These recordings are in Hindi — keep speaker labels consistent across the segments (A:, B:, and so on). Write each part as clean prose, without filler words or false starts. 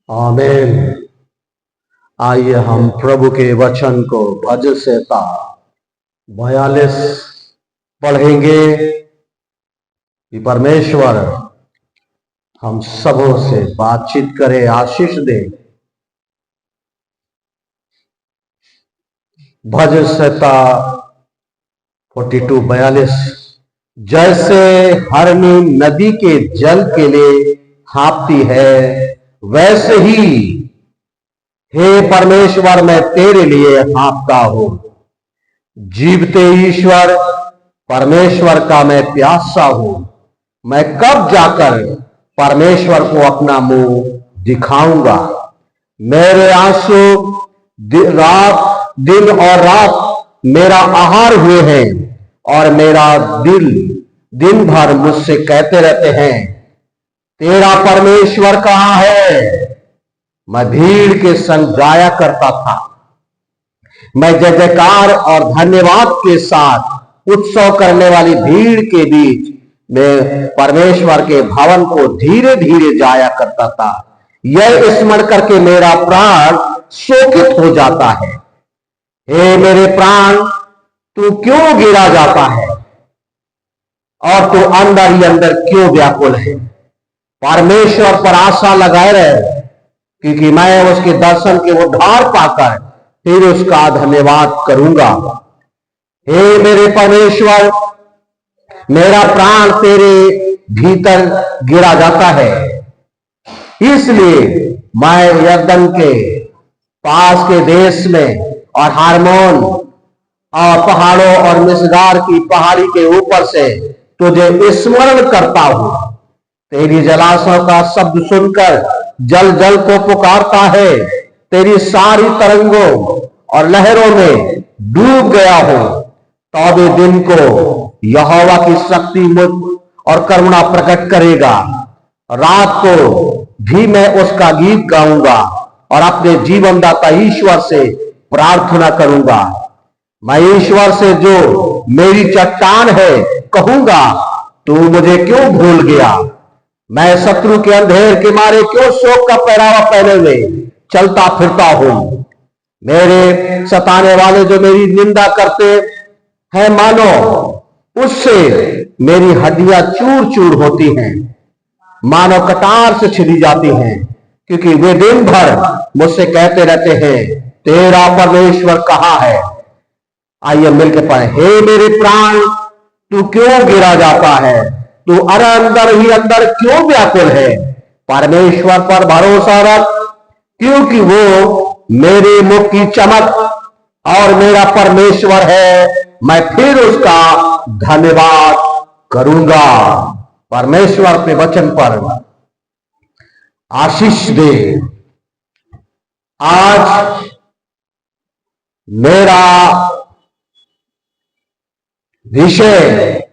A: आमीन। आइए हम प्रभु के वचन को भजन संहिता 42 पढ़ेंगे कि परमेश्वर हम सबों से बातचीत करे, आशीष दे। भजन संहिता 42 जैसे हरनी नदी के जल के लिए हाँफती है, वैसे ही हे परमेश्वर मैं तेरे लिए हाँफता हूं। जीवते ईश्वर परमेश्वर का मैं प्यासा हूं। मैं कब जाकर परमेश्वर को अपना मुंह दिखाऊंगा। मेरे आंसू दिन और रात मेरा आहार हुए हैं और मेरा दिल दिन भर मुझसे कहते रहते हैं, तेरा परमेश्वर कहां है। मैं भीड़ के संग गाया करता था। मैं जय जयकार और धन्यवाद के साथ उत्सव करने वाली भीड़ के बीच में परमेश्वर के भवन को धीरे धीरे जाया करता था। यह स्मरण करके मेरा प्राण शोकित हो जाता है। हे मेरे प्राण, तू क्यों गिरा जाता है और तू अंदर ही अंदर क्यों व्याकुल है। परमेश्वर पर आशा लगाए रहे, क्योंकि मैं उसके दर्शन के उद्धार पाकर फिर उसका धन्यवाद करूंगा। हे मेरे परमेश्वर, मेरा प्राण तेरे भीतर गिरा जाता है। इसलिए मैं यरदन के पास के देश में और हारमोन और पहाड़ों और मिस्गार की पहाड़ी के ऊपर से तुझे स्मरण करता हूं। तेरी जलाशयों का शब्द सुनकर जल जल को पुकारता है। तेरी सारी तरंगों और लहरों में डूब गया हूं। तौबे दिन को यहोवा की शक्ति मुझ और करुणा प्रकट करेगा। रात को भी मैं उसका गीत गाऊंगा और अपने जीवनदाता ईश्वर से प्रार्थना करूंगा। मैं ईश्वर से, जो मेरी चट्टान है, कहूंगा, तू मुझे क्यों भूल गया। मैं शत्रु के अंधेर के मारे क्यों शोक का पहरावा पहने हुए चलता फिरता हूं। मेरे सताने वाले जो मेरी निंदा करते हैं, मानो उससे मेरी हड्डियां चूर चूर होती हैं, मानो कटार से छिदी जाती हैं, क्योंकि वे दिन भर मुझसे कहते रहते हैं, तेरा परमेश्वर कहां है। आइए मिलकर पढ़े। हे मेरे प्राण, तू क्यों गिरा जाता है, तू अंदर ही अंदर क्यों व्याकुल है। परमेश्वर पर भरोसा रख, क्योंकि वो मेरे मुख की चमक और मेरा परमेश्वर है। मैं फिर उसका धन्यवाद करूंगा। परमेश्वर के वचन पर आशीष दे। आज मेरा विषय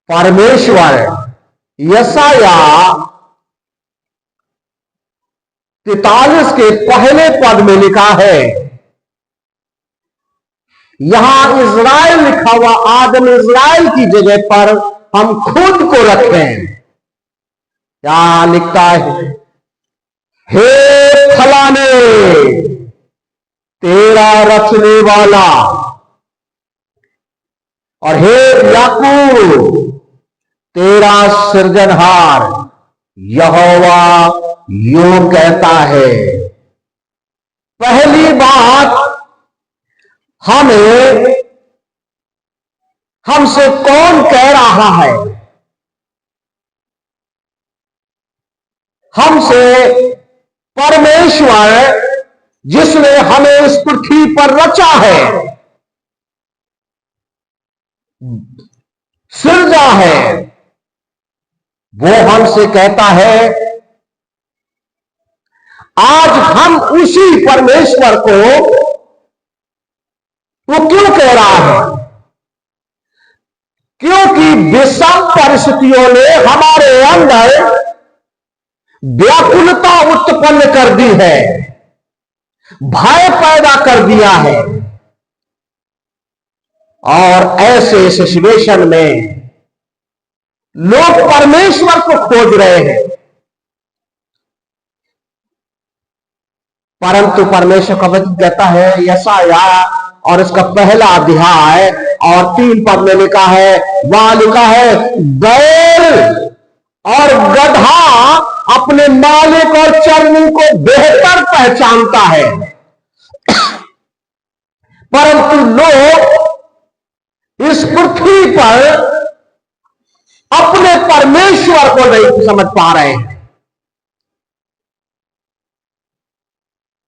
A: परमेश्वर यशाया 43 के पहले पद में लिखा है। यहां इज़राइल लिखा हुआ, आदम इज़राइल की जगह पर हम खुद को रखें। क्या लिखता है, हे फलाने तेरा रचने वाला, और हे याकूब तेरा सृजनहार यहोवा यूं कहता है। पहली बात, हमसे कौन कह रहा है। हमसे परमेश्वर, जिसने हमें इस पृथ्वी पर रचा है, सृजा है, वो हमसे कहता है। आज हम उसी परमेश्वर को, वो क्यों कह रहा है, क्योंकि विषम परिस्थितियों ने हमारे अंदर व्याकुलता उत्पन्न कर दी है, भय पैदा कर दिया है। और ऐसे सिचुएशन में लोग परमेश्वर को खोज रहे हैं, परंतु परमेश्वर का वचन कहता है यशाया और इसका पहला अध्याय और 3 पद में लिखा है, वहां लिखा है बैल और गधा अपने मालिक और चरनी को बेहतर पहचानता है, परंतु लोग इस पृथ्वी पर अपने परमेश्वर को नहीं समझ पा रहे हैं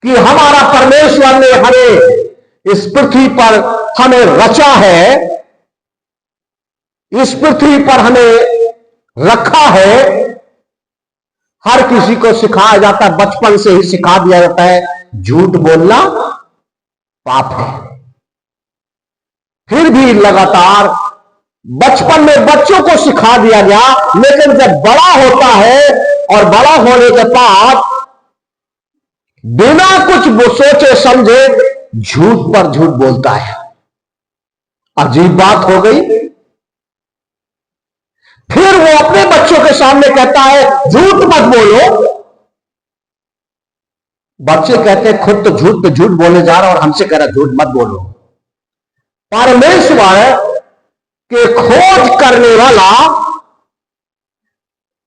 A: कि हमारा परमेश्वर ने हमें इस पृथ्वी पर हमें रचा है, इस पृथ्वी पर हमें रखा है। हर किसी को सिखाया जाता है, बचपन से ही सिखा दिया जाता है झूठ बोलना पाप है। फिर भी लगातार बचपन में बच्चों को सिखा दिया गया, लेकिन जब बड़ा होता है और बड़ा होने के बाद बिना कुछ सोचे समझे झूठ पर झूठ बोलता है। अजीब बात हो गई। फिर वो अपने बच्चों के सामने कहता है झूठ मत बोलो। बच्चे कहते हैं खुद तो झूठ पे झूठ बोले जा रहा और हमसे कह रहा झूठ मत बोलो। परमेश्वर के खोज करने वाला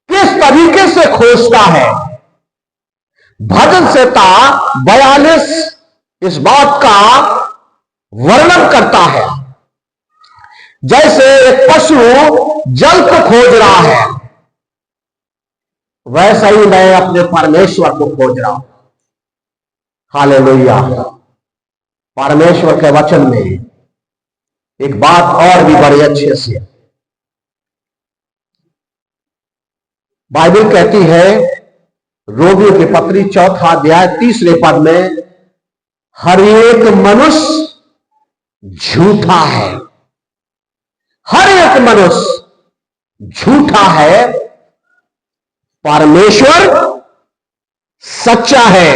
A: किस तरीके से खोजता है? भजन संहिता 42 इस बात का वर्णन करता है, जैसे एक पशु जल को खोज रहा है, वैसा ही मैं अपने परमेश्वर को खोज रहा हूं। हालेलुया। परमेश्वर के वचन में एक बात और भी बड़ी अच्छे से बाइबल कहती है, रोमियो की पत्री 4 अध्याय 3 पद में, हर एक मनुष्य झूठा है, हर एक मनुष्य झूठा है, परमेश्वर सच्चा है।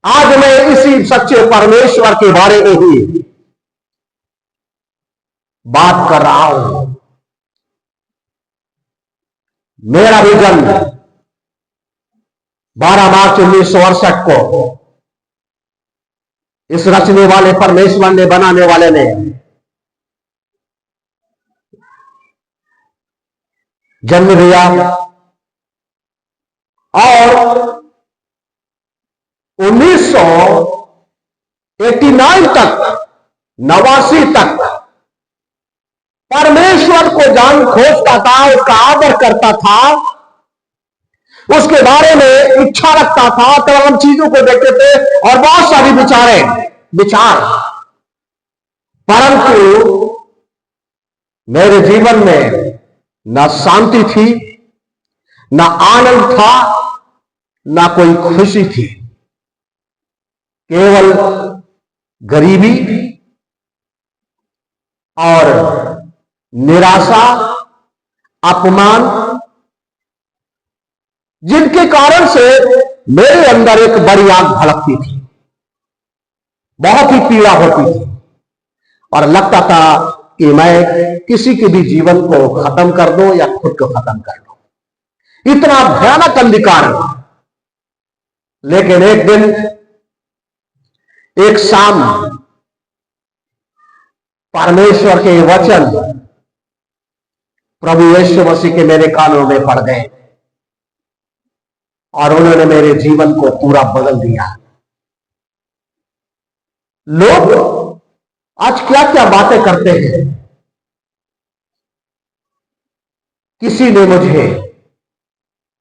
A: आज मैं इसी सच्चे परमेश्वर के बारे में ही बात कर रहा हूं। मेरा भी जन्म 12 मार्च 1968 को इस रचने वाले परमेश्वर ने, बनाने वाले ने जन्म दिया और 1989 तक, 89 तक परमेश्वर को जान खोजता था, उसका आदर करता था, उसके बारे में इच्छा रखता था, तमाम चीजों को देखते थे और बहुत सारी विचार, परंतु मेरे जीवन में ना शांति थी, ना आनंद था, ना कोई खुशी थी, केवल गरीबी और निराशा, अपमान, जिनके कारण से मेरे अंदर एक बड़ी आग भड़कती थी, बहुत ही पीड़ा होती थी और लगता था कि मैं किसी के भी जीवन को खत्म कर दूं या खुद को खत्म कर दूं। इतना भयानक अंधकार। लेकिन एक दिन, एक शाम, परमेश्वर के वचन प्रभु यीशु मसीह के मेरे कानों में पड़ गए और उन्होंने मेरे जीवन को पूरा बदल दिया। लोग आज क्या क्या बातें करते हैं। किसी ने मुझे,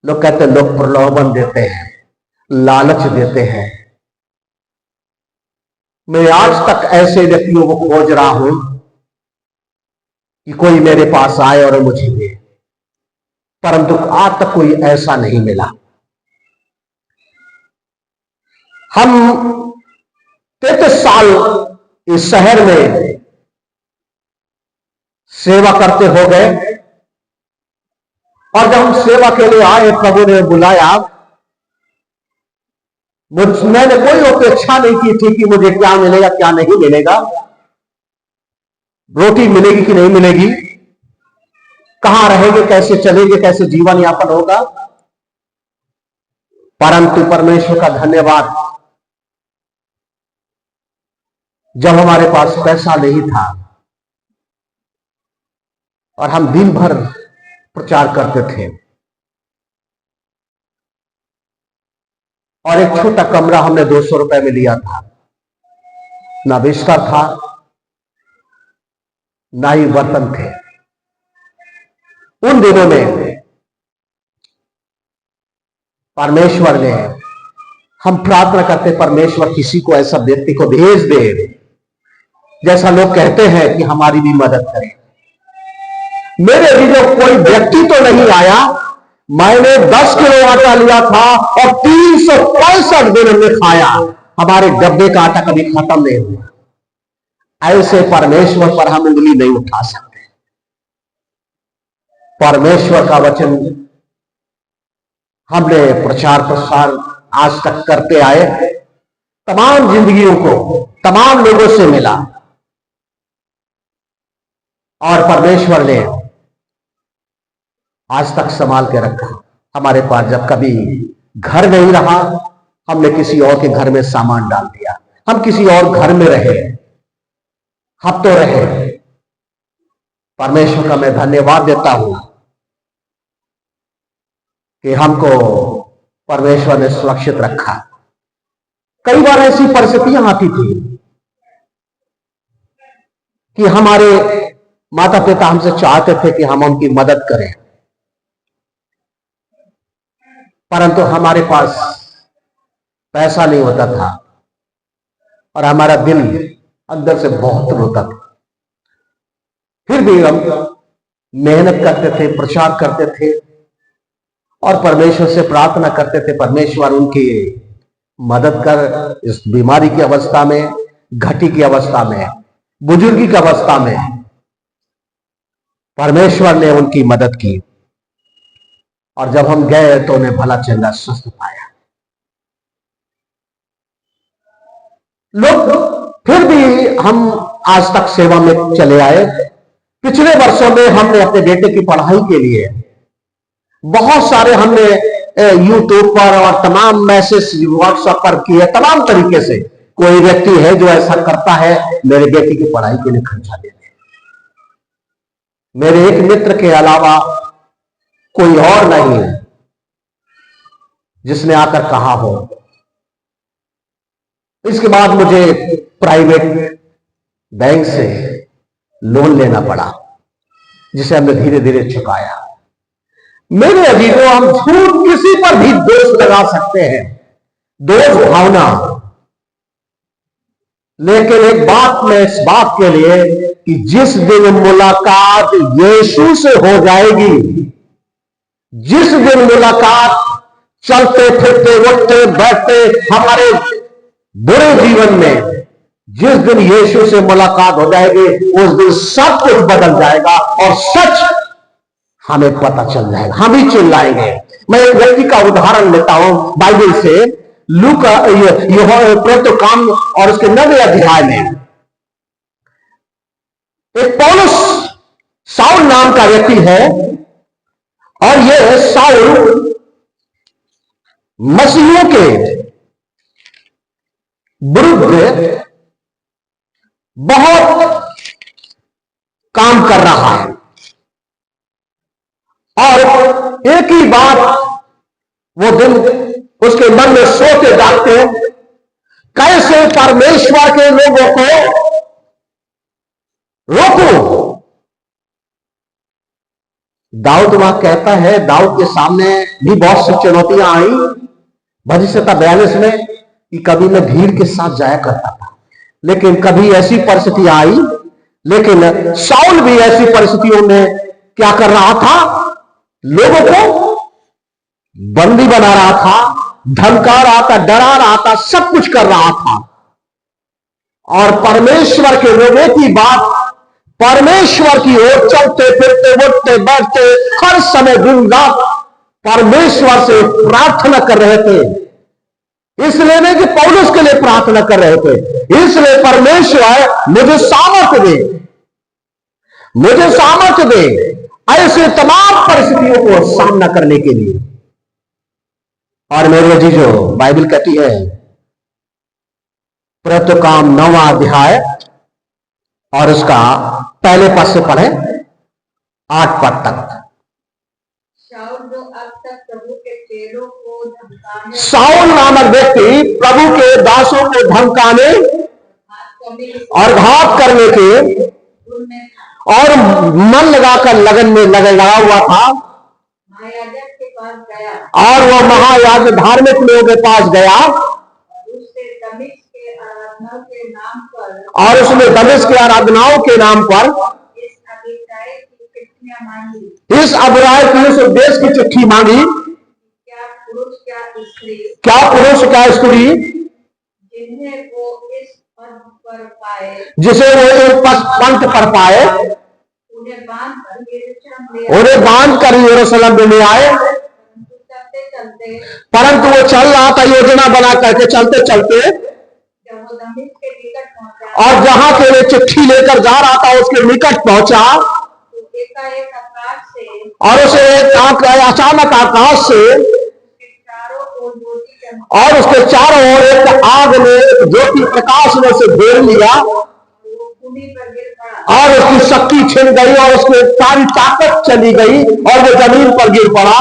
A: लोग कहते हैं, लोग प्रलोभन देते हैं, लालच देते हैं। मैं आज तक ऐसे व्यक्तियों को खोज रहा हूं कि कोई मेरे पास आए और मुझे दे, परंतु आज तक कोई ऐसा नहीं मिला। हम 33 साल इस शहर में सेवा करते हो गए और जब हम सेवा के लिए आए, प्रभु ने बुलाया, मैंने कोई अपेक्षा नहीं की थी कि मुझे क्या मिलेगा क्या नहीं मिलेगा, रोटी मिलेगी कि नहीं मिलेगी, कहां रहेंगे, कैसे चलेंगे, कैसे जीवन यापन होगा। परंतु परमेश्वर का धन्यवाद, जब हमारे पास पैसा नहीं था और हम दिन भर प्रचार करते थे और एक छोटा कमरा हमने 200 रुपए में लिया था, ना बिस्तर था ना ही बर्तन थे। उन दिनों में परमेश्वर ने, हम प्रार्थना करते परमेश्वर किसी को ऐसा व्यक्ति को भेज दे जैसा लोग कहते हैं कि हमारी भी मदद करे। मेरे भी जो कोई व्यक्ति तो नहीं आया, मैंने 10 किलो आटा लिया था और 365 दिन हमने खाया, हमारे डब्बे का आटा कभी खत्म नहीं हुआ। ऐसे परमेश्वर पर हम उंगली नहीं उठा सकते। परमेश्वर का वचन हमने प्रचार प्रसार आज तक करते आए, तमाम जिंदगियों को तमाम लोगों से मिला और परमेश्वर ने आज तक संभाल के रखा। हमारे पास जब कभी घर नहीं रहा, हमने किसी और के घर में सामान डाल दिया, हम किसी और घर में रहे, हफ्तों रहे। परमेश्वर का मैं धन्यवाद देता हूं कि हमको परमेश्वर ने सुरक्षित रखा। कई बार ऐसी परिस्थितियां आती थी कि हमारे माता पिता हमसे चाहते थे कि हम उनकी मदद करें, परंतु हमारे पास पैसा नहीं होता था और हमारा दिल अंदर से बहुत रोता था। फिर भी हम मेहनत करते थे, प्रचार करते थे और परमेश्वर से प्रार्थना करते थे, परमेश्वर उनकी मदद कर। इस बीमारी की अवस्था में, घटी की अवस्था में, बुजुर्गी की अवस्था में परमेश्वर ने उनकी मदद की और जब हम गए तो उन्हें भला चंगा स्वस्थ पाया। लोग फिर भी हम आज तक सेवा में चले आए। पिछले वर्षों में हमने अपने बेटे की पढ़ाई के लिए बहुत सारे हमने यूट्यूब पर और तमाम मैसेज व्हाट्सएप पर किए, तमाम तरीके से। कोई व्यक्ति है जो ऐसा करता है, मेरे बेटे की पढ़ाई के लिए खर्चा देते। मेरे एक मित्र के अलावा कोई और नहीं है जिसने आकर कहा हो। इसके बाद मुझे प्राइवेट बैंक से लोन लेना पड़ा, जिसे हमने धीरे धीरे चुकाया। मेरे अजीजों, हम झूठ किसी पर भी दोष लगा सकते हैं, दोष भावना, लेकिन एक बात मैं इस बात के लिए कि जिस दिन मुलाकात यीशु से हो जाएगी, जिस दिन मुलाकात चलते फिरते उठते बैठते हमारे बुरे जीवन में जिस दिन यीशु से मुलाकात हो जाएगी, उस दिन सब कुछ बदल जाएगा और सच हमें पता चल जाएगा, हम ही चिल्लाएंगे। मैं एक व्यक्ति का उदाहरण लेता हूं बाइबल से, लूका प्रेरितों काम और उसके 9वें अध्याय में एक पौलुस साउल नाम का व्यक्ति है और यह साउल मसीहियों के विरुद्ध बहुत काम कर रहा है और एक ही बात वो दिन उसके मन में सोते जागते हैं, कैसे परमेश्वर के लोगों को रोकूं। दाऊद वहां कहता है, दाऊद के सामने भी बहुत सी चुनौतियां आई। भजन 42 में कि कभी मैं भीड़ के साथ जाया करता था, लेकिन कभी ऐसी परिस्थितियां आई, लेकिन शाऊल भी ऐसी परिस्थितियों में क्या कर रहा था, लोगों को बंदी बना रहा था, धमका रहा था, डरा रहा था, सब कुछ कर रहा था। और परमेश्वर के लोगों की बात, परमेश्वर की ओर चलते फिरते उठते बैठते हर समय दिन रात परमेश्वर से प्रार्थना कर रहे थे। इसलिए नहीं कि पौलुस के लिए प्रार्थना कर रहे थे, इसलिए परमेश्वर मुझे सामर्थ्य दे, मुझे सामर्थ्य दे, ऐसे तमाम परिस्थितियों को सामना करने के लिए। और मेरे अजीजों, बाइबल कहती है, प्रत्युत काम 9वां अध्याय और उसका पहले पद से पढ़े 8 पद तक।
B: शाऊल जो अब तक प्रभु के चेलों को धमकाने
A: साउल नामक व्यक्ति प्रभु के दासों को धमकाने और घात करने के
B: उनमें
A: और मन लगाकर लगन में लगा हुआ था,
B: महायाजक के पास गया
A: और वह महायाजक धार्मिक लोगों के पास गया
B: और उससे दमिश्क के आराधनाओं के नाम पर
A: और उसने दमिश्क की आराधनाओं के नाम पर
B: इस अभिप्राय की चिट्ठियां मांगी,
A: इस अभिप्राय की उस उद्देश्य की चिट्ठी मांगी,
B: क्या पुरुष क्या स्त्री
A: क्या पुरुष क्या स्त्री
B: जिन्हें वो इस पद पर पाए
A: जिसे वो एक पंथ पर पाए
B: उन्हें
A: बांध कर यरूशलेम में ले आए।
B: चलते चलते
A: परंतु वो चल रहा था योजना बना करके, चलते चलते,
B: जब वो दमिश्क के निकट पहुंचा
A: और जहां के लिए चिट्ठी लेकर जा रहा था उसके निकट पहुंचा
B: तो एकाएक आकाश से
A: और उसे अचानक आकाश से
B: उसके चारों ओर ज्योति चमकी
A: और उसके चारों ओर एक आग ने ज्योति प्रकाश में से घेर लिया
B: और वो भूमि पर गिर पड़ा
A: और उसकी शक्ति छिन गई और उसकी सारी ताकत चली गई और वो जमीन पर गिर पड़ा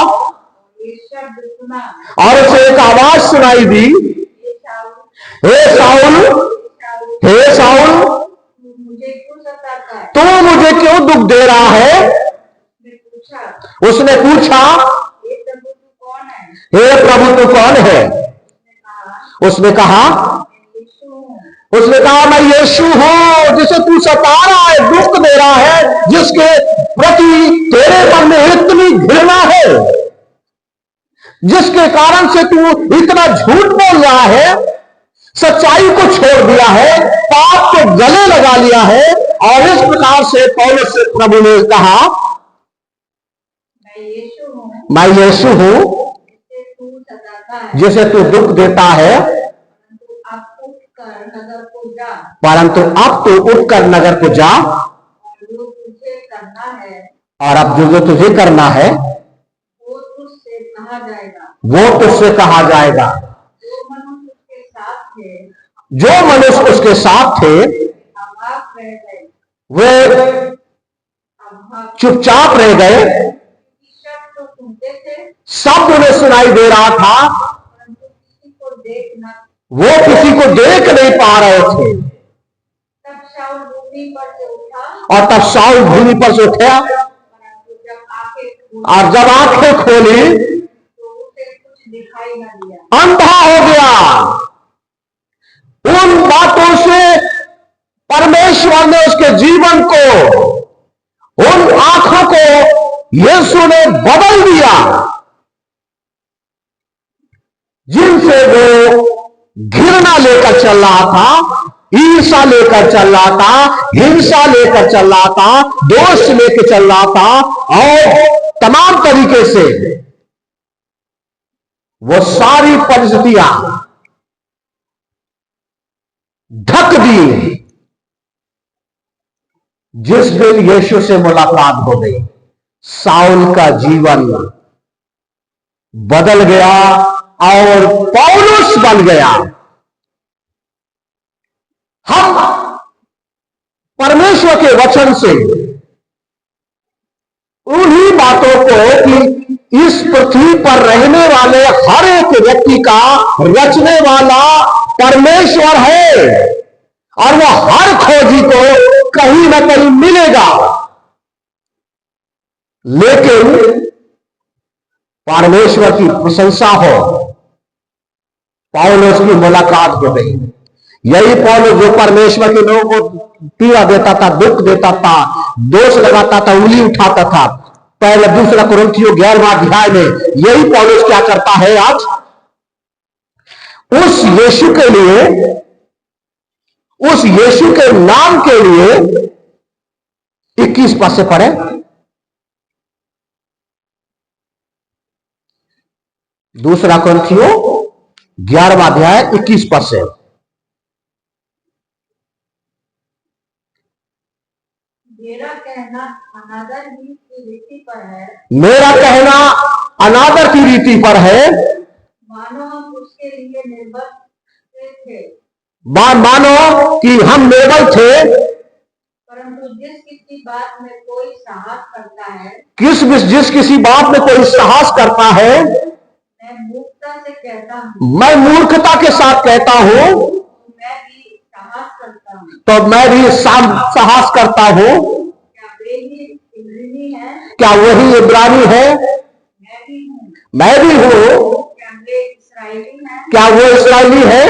B: ये शब्द सुना,
A: और उसे एक आवाज सुनाई दी,
B: हे शाऊल,
A: हे साउल, हे साउल,
B: तू मुझे क्यों सताता है?
A: तू मुझे क्यों दुख दे रहा है?
B: उसने पूछा,
A: उसने पूछा,
B: हे प्रभु तू कौन है?
A: हे प्रभु तू कौन है?
B: उसने कहा,
A: उसने कहा,
B: मैं यीशु हूँ,
A: उसने कहा मैं यीशु हूं जिसे तू सता रहा है, दुख दे रहा है, जिसके प्रति तेरे मन में इतनी घृणा है, जिसके कारण से तू इतना झूठ बोल रहा है, सच्चाई को छोड़ दिया है, पाप को गले लगा लिया है। और इस प्रकार से पौलुस से प्रभु ने कहा,
B: मैं यीशु हूँ
A: मैं यीशु हूं
B: जिसे तू सताता है,
A: जिसे तू दुख देता है,
B: परंतु अब उठकर नगर को जा
A: परंतु अब तू उठकर नगर को जा
B: और जो तुझे करना है
A: और अब जो तुझे करना है
B: वो तुझसे कहा जाएगा।
A: वो तुझसे कहा जाएगा।
B: जो मनुष्य उसके साथ थे
A: जो मनुष्य उसके साथ थे
B: अभाग रह गए,
A: वे
B: अभाग
A: चुपचाप रह गए।
B: शब्द तो सुनते थे
A: सब उन्हें सुनाई दे रहा था,
B: परंतु किसी को देख न।
A: वो किसी को देख नहीं पा रहे थे।
B: तब शाऊल भूमि पर से उठा
A: और तब शाऊल भूमि पर से उठा
B: परंतु जब आंखें खुली
A: और जब आंखें खोली
B: तो उसे कुछ दिखाई न दिया।
A: अंधा हो गया। उन बातों से परमेश्वर ने उसके जीवन को, उन आंखों को यीशु ने बदल दिया जिनसे वो घृणा लेकर चल रहा था, ईर्षा लेकर चल रहा था, हिंसा लेकर चल रहा था, दोष लेकर चल रहा था और तमाम तरीके से वो सारी परिस्थितियां ढक दी। जिस दिन यीशु से मुलाकात हो गई, साउल का जीवन बदल गया और पौलुस बन गया। हम परमेश्वर के वचन से उन्हीं बातों को कि इस पृथ्वी पर रहने वाले हर एक व्यक्ति का रचने वाला परमेश्वर है और वह हर खोजी को कहीं ना कहीं मिलेगा, लेकिन परमेश्वर की प्रशंसा हो, पौलुस की मुलाकात हो गई। यही पौलुस जो परमेश्वर के लोगों को पीड़ा देता था, दुख देता था, दोष लगाता था, उंगली उठाता था, पहले दूसरा कुरिन्थियों 11वां अध्याय में यही पौलुस क्या करता है आज? उस यीशु के लिए, उस यीशु के नाम के लिए 21 पद से पढ़े। दूसरा कुरिन्थियों 11वां अध्याय 21 पद से।
B: मेरा कहना अनादर ही की रीति पर है,
A: मेरा कहना अनादर की रीति पर है।
B: मानो हम उसके लिए निर्बल थे,
A: मानो कि हम निर्बल थे,
B: परंतु जिस किसी बात में कोई साहस करता है,
A: जिस किसी बात में कोई साहस करता है,
B: मैं मूर्खता से कहता हूँ,
A: मैं मूर्खता के साथ कहता हूँ,
B: मैं भी साहस करता हूँ।
A: तो मैं भी साहस करता हूँ।
B: क्या वे ही इब्रानी है?
A: क्या वही इब्रानी है?
B: मैं भी हूँ।
A: मैं भी हूँ।
B: क्या वे इस्राएली है?
A: क्या वो इस्राएली है?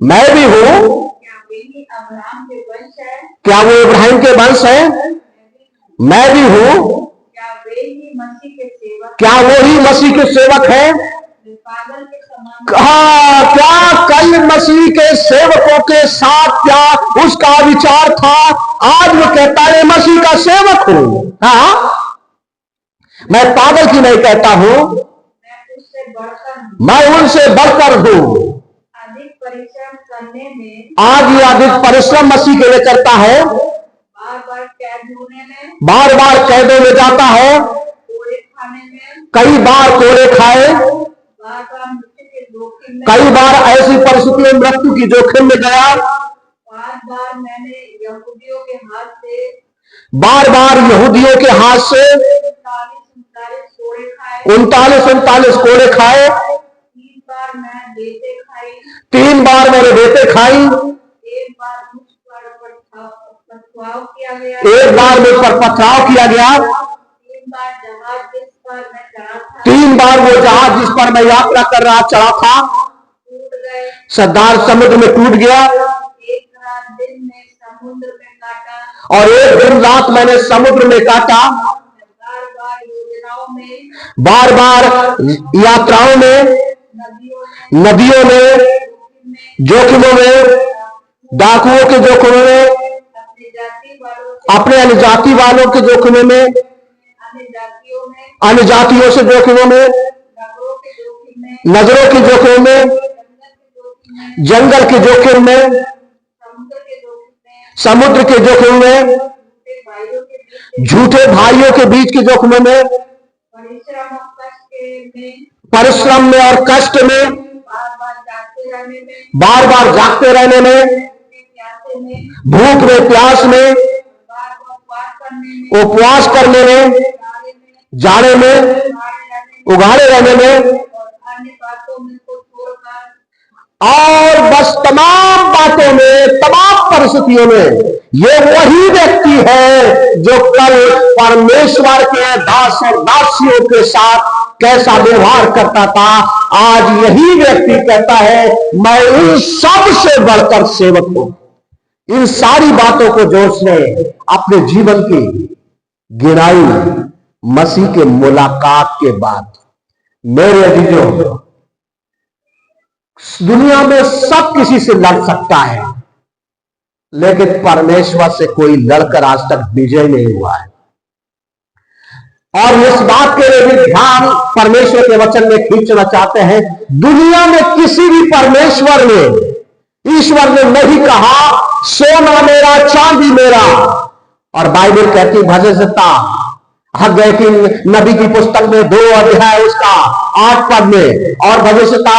A: मैं भी हूँ।
B: क्या वे ही अब्राहम के वंश है?
A: क्या वो इब्राहिम के वंश है? मैं भी हूँ।
B: क्या वे ही मसीह के सेवक?
A: क्या वो ही मसीह के सेवक है?
B: पागल के समान
A: कहा क्या कल मसीह के सेवकों के साथ क्या उसका विचार था? आज वो कहता है मसीह का सेवक हूं। हाँ, मैं पागल की नहीं कहता हूं, मैं उनसे बढ़कर हूं।
B: अधिक परिश्रम करने में,
A: आज ये अधिक परिश्रम मसीह के लिए करता है।
B: बार बार कैद होने में,
A: बार बार कैदों में जाता है,
B: कोड़े खाने में,
A: कई बार कोड़े खाए,
B: बार बार मृत्यु के जोखिम में,
A: कई बार ऐसी परिस्थितियों में मृत्यु की जोखिम में गया।
B: बार बार मैंने यहूदियों के हाथ से,
A: बार बार यहूदियों के हाथ से 39 कोड़े खाए।
B: 3 बार मैं बेटे खाई,
A: 3 बार मैंने बेटे खाई।
B: 1 बार मुझ पर पथराव किया गया,
A: 1 बार मुझ पर पथराव किया गया।
B: 3 बार जहाज जिस पर मैं चढ़ा था,
A: 3 बार वो जहाज जिस पर मैं यात्रा कर रहा चढ़ा था
B: टूट गए,
A: सद्दार समुद्र में टूट गया।
B: 1 रात दिन में समुद्र में काटा,
A: और 1 दिन रात मैंने समुद्र में काटा।
B: बार बार योजनाओं में,
A: बार बार यात्राओं में, नदियों में, जोखिमों में, डाकुओं के जोखिमों में, अपने अन्य जाति वालों के जोखिमों में, अन्य जातियों से जोखिमों में, नजरों के जोखिम में, जंगल के जोखिम में, समुद्र के जोखिम में, झूठे भाइयों के बीच के जोखिम में, परिश्रम में और कष्ट में, बार बार जागते रहने में, भूख में, प्यास में, उपवास करने में, जाड़े में, उघाड़े रहने में, और बस तमाम बातों में, तमाम परिस्थितियों में ये वही व्यक्ति है जो कल परमेश्वर के दास और दासियों के साथ कैसा व्यवहार करता था। आज यही व्यक्ति कहता है मैं इन सब से बढ़कर सेवक हूं। इन सारी बातों को जो उसने अपने जीवन की गिनाई मसीह के मुलाकात के बाद, मेरे अजीजों, दुनिया में सब किसी से लड़ सकता है, लेकिन परमेश्वर से कोई लड़कर आज तक विजय नहीं हुआ है। और इस बात के लिए भी ध्यान परमेश्वर के वचन में खींचना चाहते हैं। दुनिया में किसी भी ईश्वर ने नहीं कहा सोना मेरा चांदी मेरा। और बाइबल कहती भजनता गए कि नबी की पुस्तक में 2 अध्याय उसका 8 पद में और भविष्यता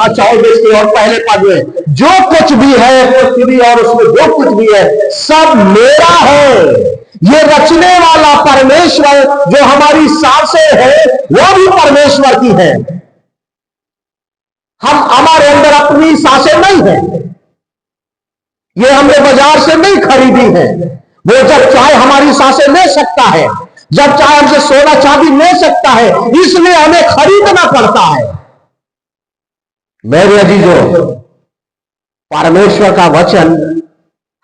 A: 24 के और पहले पद में, जो कुछ भी है पृथ्वी और उसमें जो कुछ भी है सब मेरा है। ये रचने वाला परमेश्वर जो हमारी सांसें है वो भी परमेश्वर की है। हमारे अंदर अपनी सांसें नहीं है, ये हमने बाजार से नहीं खरीदी है। वो जब चाहे हमारी सांसें ले सकता है, जब चाहे हमसे सोना चांदी ले सकता है, इसलिए हमें खरीदना पड़ता है। मेरे अजीजों, परमेश्वर का वचन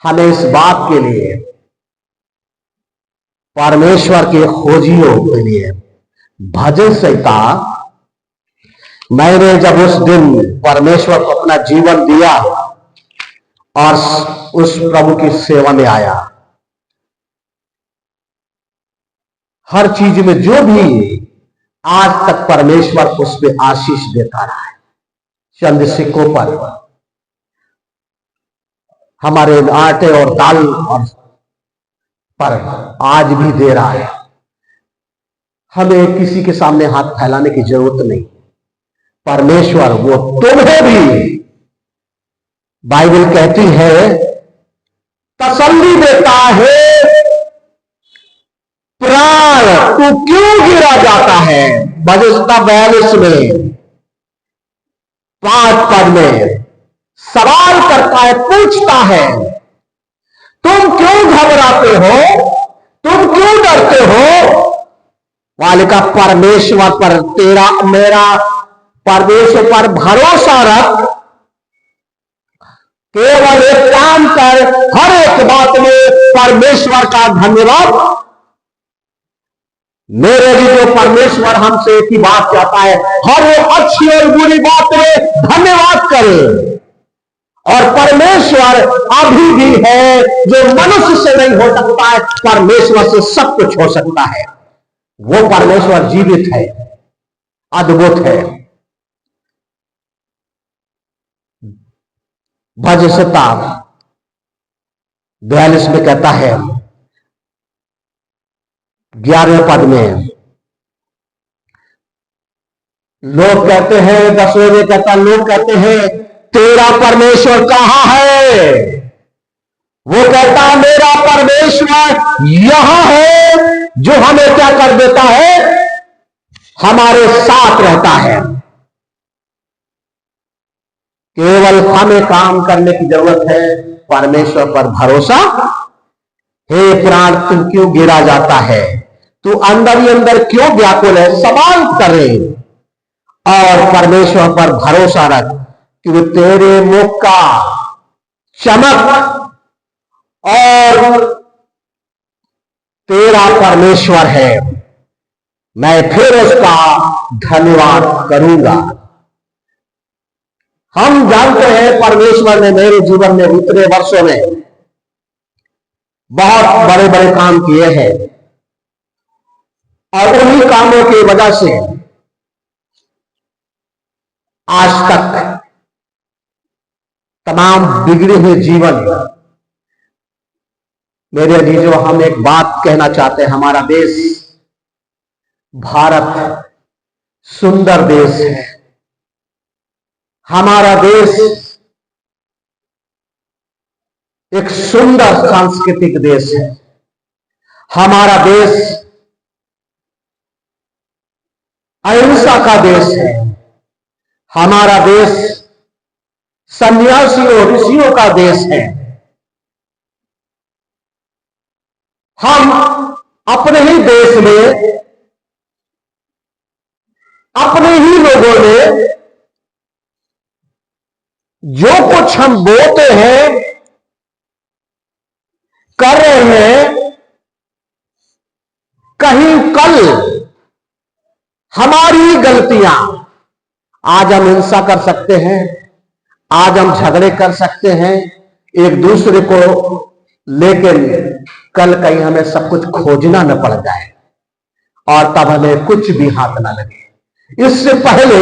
A: हमें इस बात के लिए, परमेश्वर के खोजियों के लिए, भजन संहिता, मैंने जब उस दिन परमेश्वर को अपना जीवन दिया और उस प्रभु की सेवा में आया, हर चीज में जो भी आज तक परमेश्वर उस पे आशीष देता रहा है। चंद सिक्कों पर हमारे आटे और दाल और पर आज भी दे रहा है। हमें किसी के सामने हाथ फैलाने की जरूरत नहीं। परमेश्वर वो तुम्हें भी, बाइबल कहती है, तसल्ली देता है। प्राण तू क्यों गिरा जाता है? बजस्ता 42 में 5 पद में सवाल करता है, पूछता है, तुम क्यों घबराते हो? तुम क्यों डरते हो? वाले का परमेश्वर पर, तेरा मेरा परमेश्वर पर भरोसा रख। केवल एक काम कर, हर एक बात में परमेश्वर का धन्यवाद। मेरे भी जो परमेश्वर हमसे एक ही बात चाहता है, हर वो अच्छी और बुरी बात में धन्यवाद करे। और परमेश्वर अभी भी है, जो मनुष्य से नहीं हो सकता है, परमेश्वर से सब कुछ हो सकता है। वो परमेश्वर जीवित है, अद्भुत है। भजस्ता 42 में कहता है, 11वें पद में, लोग कहते हैं, 10वें में कहता, लोग कहते हैं तेरा परमेश्वर कहां है? वो कहता, मेरा परमेश्वर यहां है, जो हमें क्या कर देता है? हमारे साथ रहता है। केवल हमें काम करने की जरूरत है, परमेश्वर पर भरोसा। हे प्राण तू क्यों गिरा जाता है? तू अंदर ही अंदर क्यों व्याकुल है? सवाल करे और परमेश्वर पर भरोसा रख कि वो तेरे मुख का चमक और तेरा परमेश्वर है। मैं फिर उसका धन्यवाद करूंगा। हम जानते हैं परमेश्वर ने मेरे जीवन में इतने वर्षों में बहुत बड़े बड़े काम किए हैं, और उन्हीं कामों की वजह से आज तक तमाम बिगड़े हुए जीवन, मेरे अजीजों, हम एक बात कहना चाहते हैं, हमारा देश भारत सुंदर देश है। हमारा देश एक सुंदर सांस्कृतिक देश है। हमारा देश अहिंसा का देश है। हमारा देश सन्यासियों ऋषियों का देश है। हम अपने ही देश में, अपने ही लोगों ने जो कुछ हम बोलते हैं, कर रहे हैं, कहीं कल हमारी गलतियां, आज हम हिंसा कर सकते हैं, आज हम झगड़े कर सकते हैं एक दूसरे को, लेकिन कल कहीं हमें सब कुछ खोजना न पड़ जाए और तब हमें कुछ भी हाथ ना लगे। इससे पहले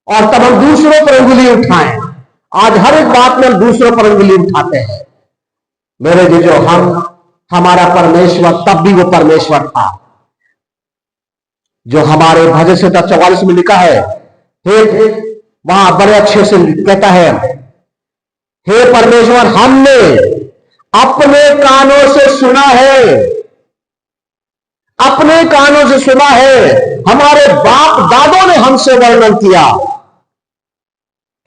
A: और तब हम दूसरों पर उंगली उठाएं। आज हर एक बात में हम दूसरों पर उंगली उठाते हैं। मेरे जी, जो हमारा परमेश्वर, तब भी वो परमेश्वर था जो हमारे भजन संहिता 44 में लिखा है। हे, वहां बड़े अच्छे से कहता है, हे परमेश्वर, हमने अपने कानों से सुना है, अपने कानों से सुना है, हमारे बाप दादों ने हमसे वर्णन किया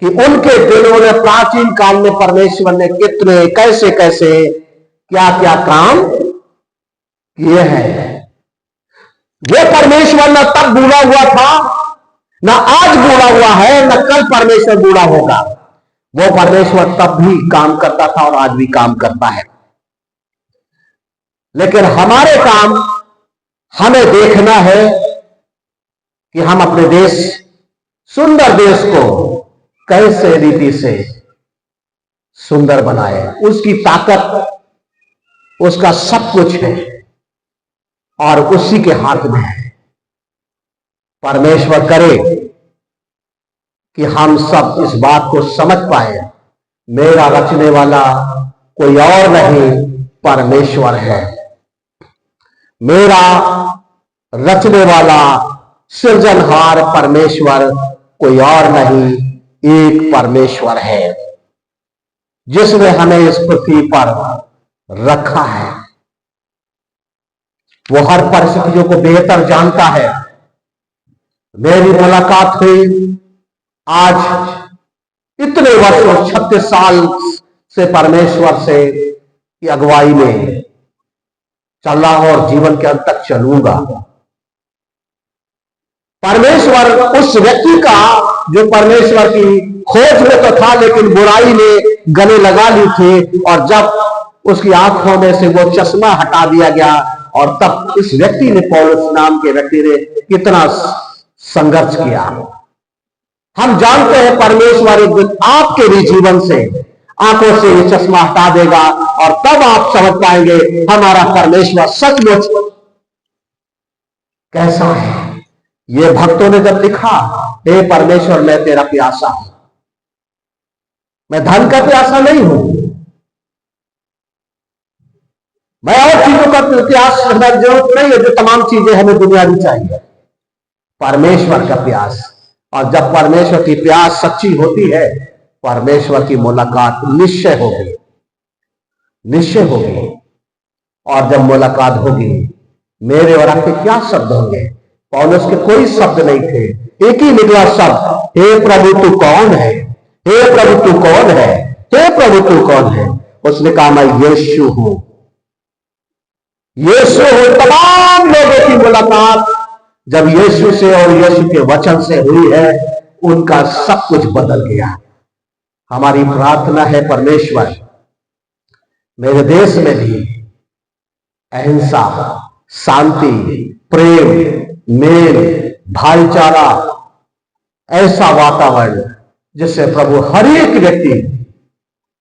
A: कि उनके दिनों में प्राचीन काल में परमेश्वर ने कितने कैसे कैसे क्या क्या काम किए हैं। वो परमेश्वर न तब बूढ़ा हुआ था, न आज बूढ़ा हुआ है, न कल परमेश्वर बूढ़ा होगा। वो परमेश्वर तब भी काम करता था और आज भी काम करता है। लेकिन हमारे काम, हमें देखना है कि हम अपने देश, सुंदर देश को कैसे रीति से सुंदर बनाए। उसकी ताकत, उसका सब कुछ है और उसी के हाथ में है। परमेश्वर करे कि हम सब इस बात को समझ पाए, मेरा रचने वाला कोई और नहीं, परमेश्वर है। मेरा रचने वाला सृजनहार परमेश्वर कोई और नहीं, एक परमेश्वर है जिसने हमें इस पृथ्वी पर रखा है। वो हर परिस्थितियों को बेहतर जानता है। मेरी मुलाकात हुई आज इतने वर्षों 36 साल से परमेश्वर से की अगुवाई में चल रहा हूं और जीवन के अंत तक चलूंगा। परमेश्वर उस व्यक्ति का जो परमेश्वर की खोज में तो था लेकिन बुराई ने गले लगा ली थी, और जब उसकी आंखों में से वो चश्मा हटा दिया गया और तब इस व्यक्ति ने, पौलुस नाम के व्यक्ति ने कितना संघर्ष किया। हम जानते हैं परमेश्वर एक दिन आपके भी जीवन से आंखों से ये चश्मा हटा देगा और तब आप समझ पाएंगे हमारा परमेश्वर सचमुच कैसा है। ये भक्तों ने जब लिखा, हे परमेश्वर मैं तेरा प्यासा हूं, मैं धन का प्यासा नहीं हूं, मैं और चीजों का प्यास जरूरत नहीं है जो तमाम चीजें हमें दुनियावी चाहिए, परमेश्वर का प्यास। और जब परमेश्वर की प्यास सच्ची होती है, परमेश्वर की मुलाकात निश्चय होगी, निश्चय होगी। और जब मुलाकात होगी, मेरे और आपके क्या शब्द होंगे? पौलुस के कोई शब्द नहीं थे, एक ही निकला शब्द, हे प्रभु तू कौन है, हे प्रभु तू कौन है, हे प्रभु तू कौन है। उसने कहा मैं यीशु हूं, यीशु हूं। तमाम लोगों की मुलाकात जब यीशु से और यीशु के वचन से हुई है, उनका सब कुछ बदल गया। हमारी प्रार्थना है परमेश्वर मेरे देश में भी अहिंसा, शांति, प्रेम, मेल, भाईचारा, ऐसा वातावरण जिससे प्रभु हर एक व्यक्ति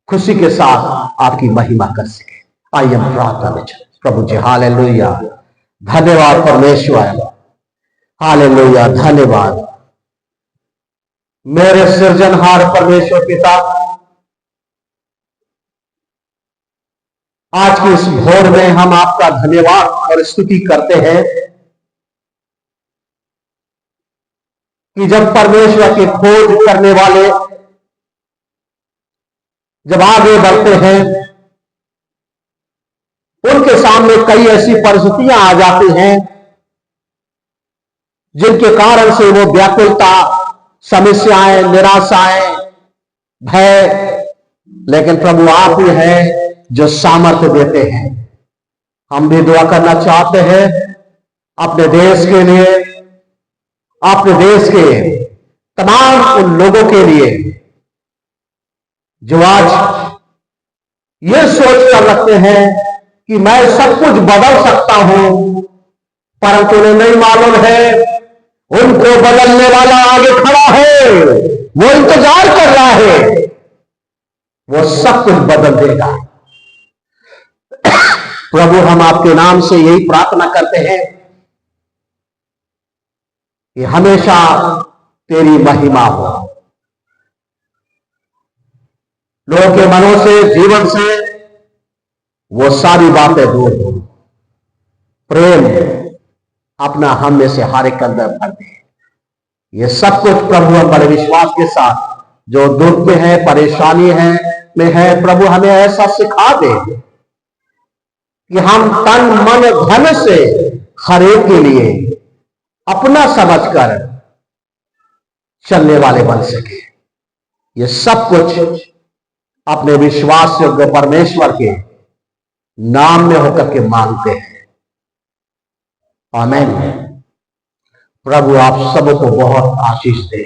A: खुशी के साथ आपकी महिमा कर सके। आइए हम प्रार्थना में चलें। प्रभु जी हालेलुया, धन्यवाद परमेश्वर, हालेलुया, धन्यवाद मेरे सृजनहार परमेश्वर पिता। आज की इस भोर में हम आपका धन्यवाद और स्तुति करते हैं कि जब परमेश्वर की खोज करने वाले जब आगे बढ़ते हैं, उनके सामने कई ऐसी परिस्थितियां आ जाती हैं जिनके कारण से वो व्याकुलता, समस्याएं, निराशाएं, भय, लेकिन प्रभु आप ही हैं जो सामर्थ्य देते हैं। हम भी दुआ करना चाहते हैं अपने देश के लिए, अपने देश के तमाम उन लोगों के लिए जो आज ये सोच कर रखते हैं कि मैं सब कुछ बदल सकता हूं, परंतु उन्हें नहीं मालूम है उनको बदलने वाला आगे खड़ा है, वो इंतजार कर रहा है, वो सब कुछ बदल देगा। प्रभु हम आपके नाम से यही प्रार्थना करते हैं कि हमेशा तेरी महिमा हो, लोगों के मनों से, जीवन से वो सारी बातें दूर हो। प्रेम अपना हम में से हर एक अंदर भर दे। ये सब कुछ प्रभु हम बड़े विश्वास के साथ जो दुख में है, परेशानी है में है, प्रभु हमें ऐसा सिखा दे कि हम तन मन धन से हर एक के लिए अपना समझकर चलने वाले बन सके। ये सब कुछ अपने विश्वास योग्य परमेश्वर के नाम में होकर के मांगते हैं। आमीन। प्रभु आप सबको बहुत आशीष दे।